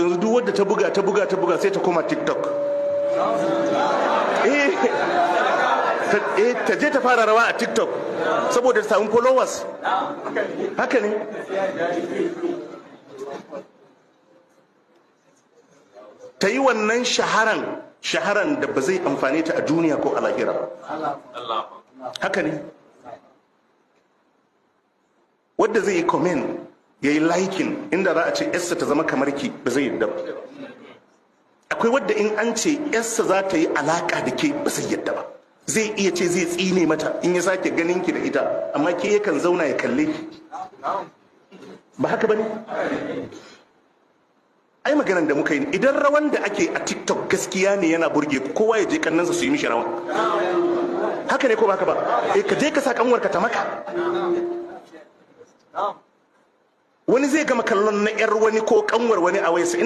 yanzu duk wadda ta buga sai ta koma TikTok. Ta je ta fara rawa a TikTok saboda ta samu followers. Haka ne. Ta yi wannan shaharan da ba zai amfane ta a duniya ko a lahira. Haka ne. Wadda zai yi comment ya yi liking inda za a ce yarsa ta zama kamar ki ba zai yadda ba. Akwai wadda in an ce yarsa za ta yi alaka da ke ba zai yadda ba. Zai iya ce zai tsine mata in ya sake ganin ki da ita, amma ke yakan zauna ya kalle ki. Ba haka ba ne? Ai maganan da muka yi, idan rawan da ake a TikTok gaskiya ne yana burge ku, kowa ya je kannansa su yi mishi rawa. Haka ne ko ba haka ba? Ka je ka sa kanwarka ta maka. Wani zai gama kallon na 'yar wani ko kanwar wani a wayarsa